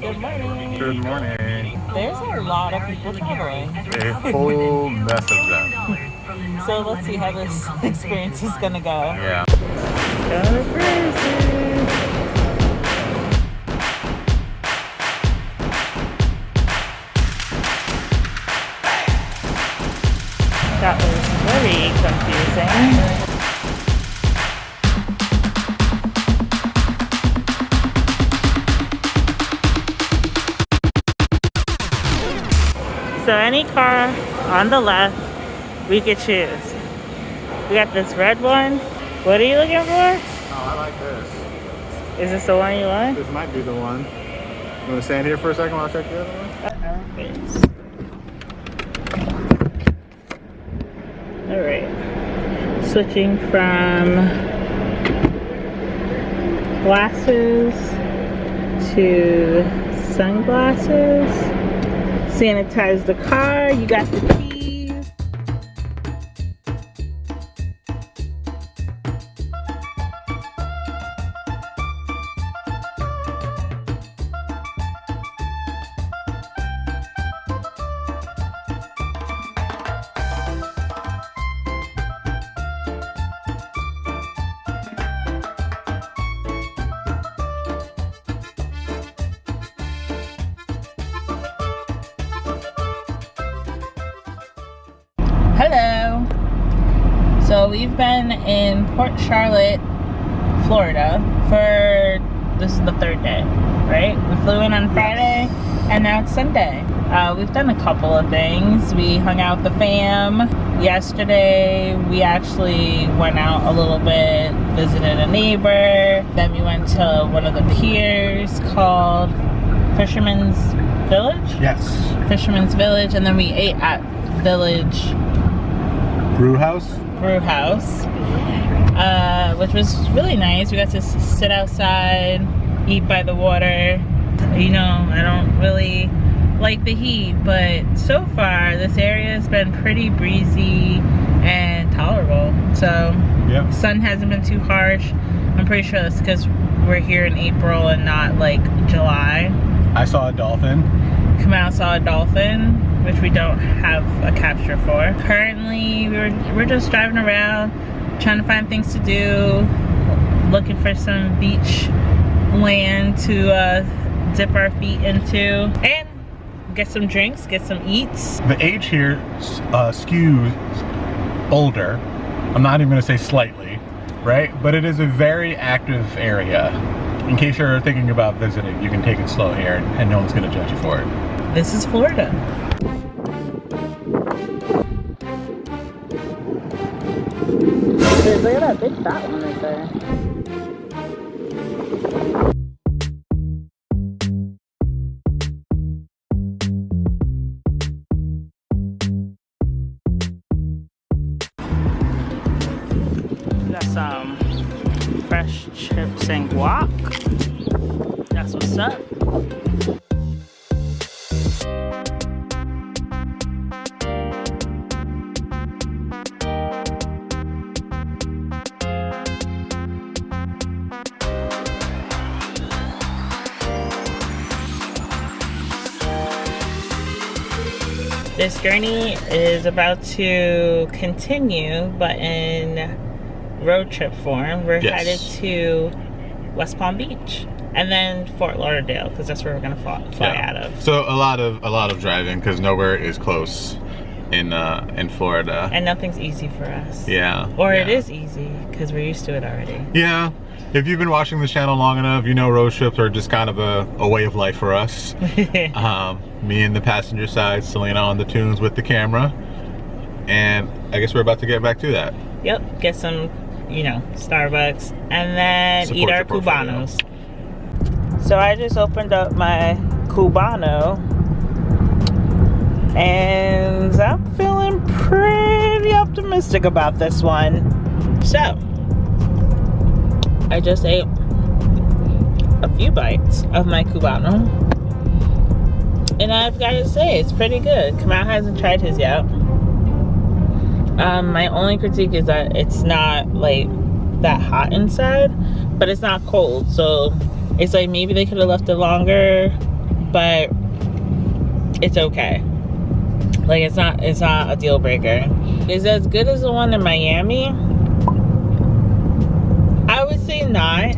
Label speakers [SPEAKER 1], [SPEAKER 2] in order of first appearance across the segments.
[SPEAKER 1] Good morning.
[SPEAKER 2] Good morning.
[SPEAKER 1] There's a lot of people traveling.
[SPEAKER 2] A whole mess of them.
[SPEAKER 1] So let's see how this experience is gonna go.
[SPEAKER 2] Yeah. Go crazy.
[SPEAKER 1] That was very confusing. So any car on the left, we could choose. We got this red one. What are you looking for?
[SPEAKER 2] Oh, I like this.
[SPEAKER 1] Is this the one you want?
[SPEAKER 2] This might be the one. You want to stand here for a second while I check the other one?
[SPEAKER 1] Alright. Switching from glasses to sunglasses. Sanitize the car. You got the keys. Hello. So we've been in Port Charlotte, Florida for, this is the third day, right? We flew in on Friday and now it's Sunday. We've done a couple of things. We hung out with the fam. Yesterday we actually went out a little bit, visited a neighbor. Then we went to one of the piers called Fisherman's Village?
[SPEAKER 2] Yes.
[SPEAKER 1] Fisherman's Village, and then we ate at Village
[SPEAKER 2] Brew house,
[SPEAKER 1] which was really nice. We got to sit outside, eat by the water. You know, I don't really like the heat, but so far this area has been pretty breezy and tolerable. So
[SPEAKER 2] yeah.
[SPEAKER 1] Sun hasn't been too harsh. I'm pretty sure that's because we're here in April and not like July.
[SPEAKER 2] I saw a dolphin.
[SPEAKER 1] Come out, saw a dolphin, which we don't have a capture for. Currently, we're just driving around, trying to find things to do, looking for some beach land to dip our feet into, and get some drinks, get some eats.
[SPEAKER 2] The age here skews older. I'm not even gonna say slightly, right? But it is a very active area. In case you're thinking about visiting, you can take it slow here and no one's gonna judge you for it.
[SPEAKER 1] This is Florida. Look at that big fat one right there. We got some fresh chips and guac. That's what's up. This journey is about to continue, but in road trip form. We're headed to West Palm Beach and then Fort Lauderdale, because that's where we're gonna fly out of.
[SPEAKER 2] So a lot of driving, because nowhere is close in Florida,
[SPEAKER 1] and nothing's easy for us.
[SPEAKER 2] Yeah.
[SPEAKER 1] Or it is easy because we're used to it already.
[SPEAKER 2] Yeah. If you've been watching this channel long enough, you know road trips are just kind of a way of life for us. Me and the passenger side, Selena on the tunes with the camera, and I guess we're about to get back to that.
[SPEAKER 1] Yep, get some, you know, Starbucks, and then eat our Cubanos. So I just opened up my Cubano, and I'm feeling pretty optimistic about this one. So I just ate a few bites of my Cubano, and I've got to say, it's pretty good. Kamau hasn't tried his yet. My only critique is that it's not like that hot inside, but it's not cold, so it's like maybe they could have left it longer but it's okay. Like, it's not a deal breaker. Is it as good as the one in Miami? I would say not.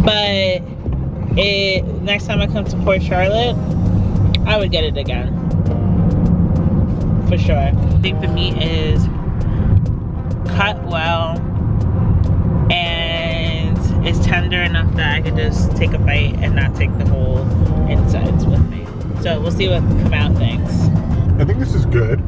[SPEAKER 1] But next time I come to Port Charlotte, I would get it again. For sure. I think the meat is cut well and it's tender enough that I could just take a bite and not take the whole insides with me. So we'll see what Kamau thinks.
[SPEAKER 2] I think this is good,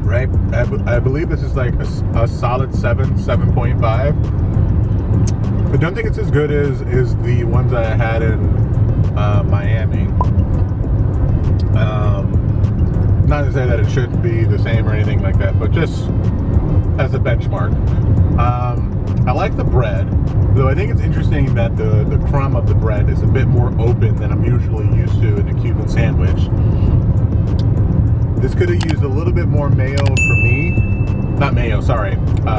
[SPEAKER 2] right? I believe this is like a solid 7.5. I don't think it's as good as the ones that I had in Miami. Not to say that it should be the same or anything like that, but just as a benchmark. I like the bread, though I think it's interesting that the crumb of the bread is a bit more open than I'm usually used to in a Cuban sandwich. This could have used a little bit more mayo for me. Not mayo, sorry,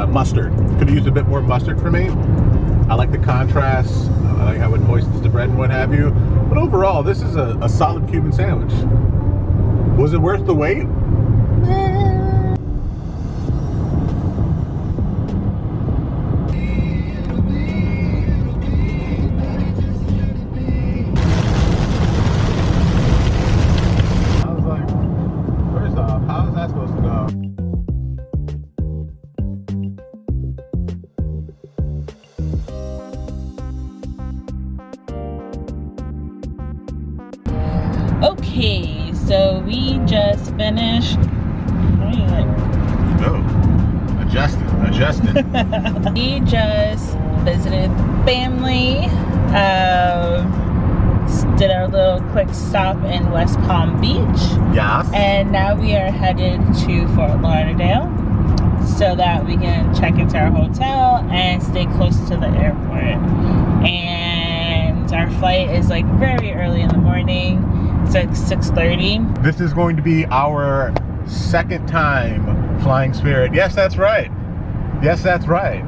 [SPEAKER 2] mustard. Could have used a bit more mustard for me. I like the contrast, I like how it moistens the bread and what have you. But overall, this is a solid Cuban sandwich. Was it worth the wait?
[SPEAKER 1] Okay, so we just finished.
[SPEAKER 2] No, adjusted.
[SPEAKER 1] We just visited family. Did our little quick stop in West Palm Beach.
[SPEAKER 2] Yes.
[SPEAKER 1] And now we are headed to Fort Lauderdale so that we can check into our hotel and stay close to the airport. And our flight is like very early in the morning. It's like 6:30.
[SPEAKER 2] This is going to be our second time flying Spirit. Yes, that's right. Yes, that's right.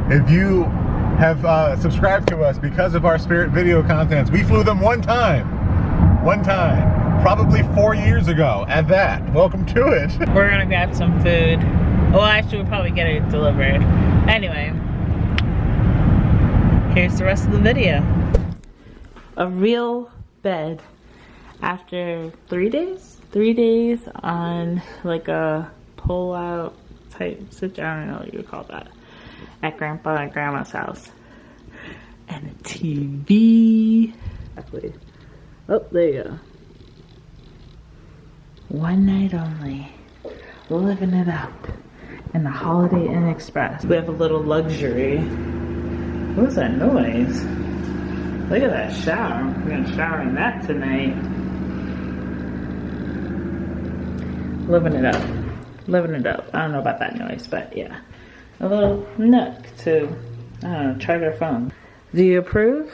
[SPEAKER 2] If you have subscribed to us because of our Spirit video contents, we flew them one time, probably 4 years ago at that. Welcome to it.
[SPEAKER 1] We're gonna grab some food. Well, actually we'll probably get it delivered. Anyway, here's the rest of the video. A real bed after 3 days? 3 days on like a pull-out type situation. I don't know what you would call that. At Grandpa and Grandma's house. And a TV. Oh, there you go. One night only. Living it up in the Holiday Inn Express. We have a little luxury. What was that noise? Look at that shower. We're gonna shower in that tonight. Living it up. Living it up. I don't know about that noise, but yeah. A little nook to, I don't know, charge our phone. Do you approve?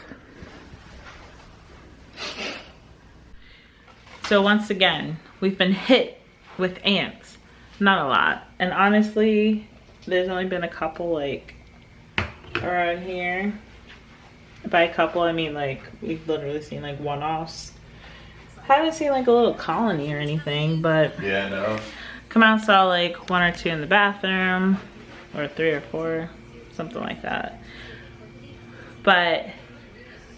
[SPEAKER 1] So once again, we've been hit with ants. Not a lot. And honestly, there's only been a couple like around here. By a couple, I mean like we've literally seen like one-offs. Haven't seen like a little colony or anything, but
[SPEAKER 2] yeah, no.
[SPEAKER 1] Come out, saw like 1 or 2 in the bathroom, or 3 or 4, something like that. But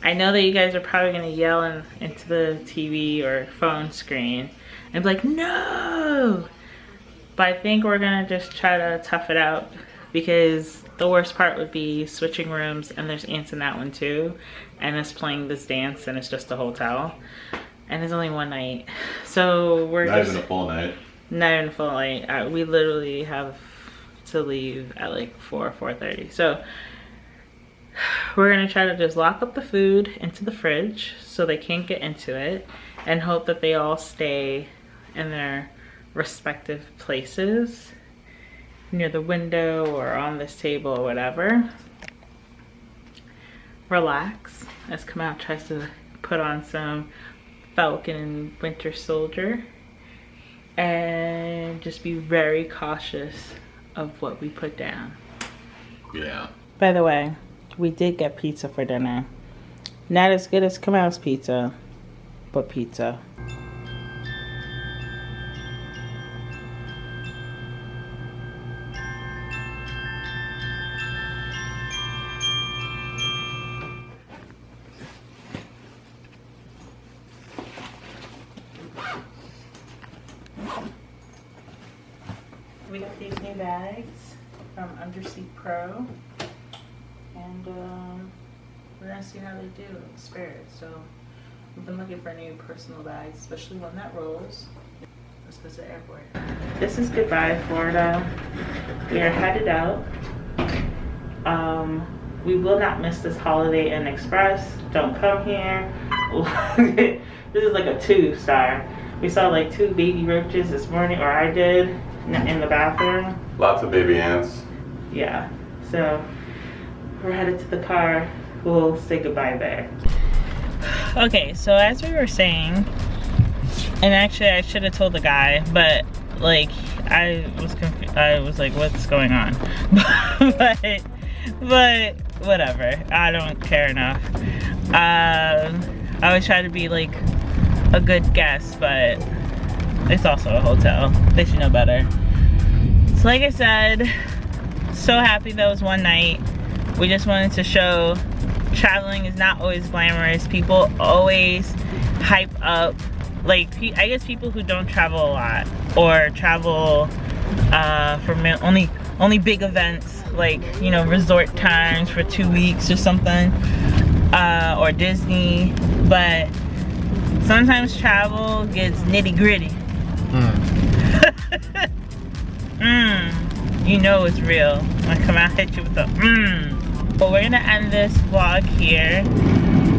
[SPEAKER 1] I know that you guys are probably gonna yell into the TV or phone screen and be like, no! But I think we're gonna just try to tough it out, because the worst part would be switching rooms and there's ants in that one too, and us playing this dance and it's just a hotel. And it's only one night. So we're
[SPEAKER 2] not even a full night.
[SPEAKER 1] Not even a full night. We literally have to leave at like 4:30. So we're gonna try to just lock up the food into the fridge so they can't get into it, and hope that they all stay in their respective places near the window or on this table or whatever. Relax as Kamau tries to put on some Falcon and Winter Soldier, and just be very cautious of what we put down.
[SPEAKER 2] Yeah.
[SPEAKER 1] By the way, we did get pizza for dinner. Not as good as Kamal's pizza, but pizza. We got these new bags from Underseat Pro, and we're gonna see how they do in Spirit. So I've been looking for new personal bags, especially one that rolls. Let's go to the airport. This is goodbye, Florida. We are headed out. We will not miss this Holiday Inn Express. Don't come here. This is like a 2-star. We saw like 2 baby roaches this morning, or I did, in the bathroom.
[SPEAKER 2] Lots of baby ants.
[SPEAKER 1] Yeah, so we're headed to the car. We'll say goodbye there. Okay, so as we were saying, and actually I should have told the guy, but like I was confused. I was like, what's going on? but whatever, I don't care enough. I always try to be like a good guest, but it's also a hotel. They should know better. So like I said, so happy that was one night. We just wanted to show traveling is not always glamorous. People always hype up, like, I guess people who don't travel a lot or travel for only big events, like, you know, resort times for 2 weeks or something, or Disney. But sometimes travel gets nitty gritty. You know it's real. I come out, hit you with the But we're gonna end this vlog here.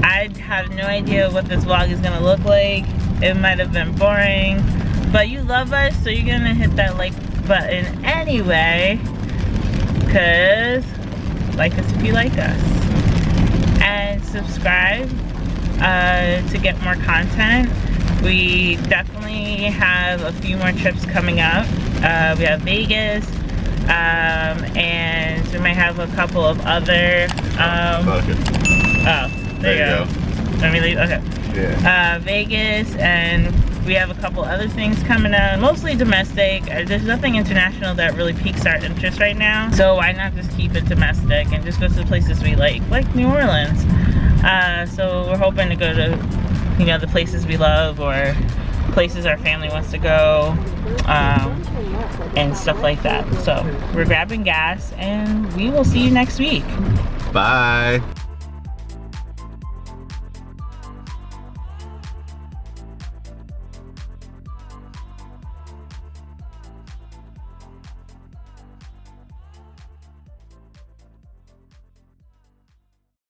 [SPEAKER 1] I have no idea what this vlog is gonna look like. It might have been boring, but you love us, so you're gonna hit that like button anyway, because like us if you like us, and subscribe to get more content. We definitely have a few more trips coming up. We have Vegas, and we might have a couple of other oh, there you go. Let me leave. Okay. Yeah. Vegas, and we have a couple other things coming up, mostly domestic. There's nothing international that really piques our interest right now, so why not just keep it domestic and just go to the places we like New Orleans. So we're hoping to go to, you know, the places we love, or places our family wants to go, and stuff like that. So we're grabbing gas, and we will see you next week.
[SPEAKER 2] Bye.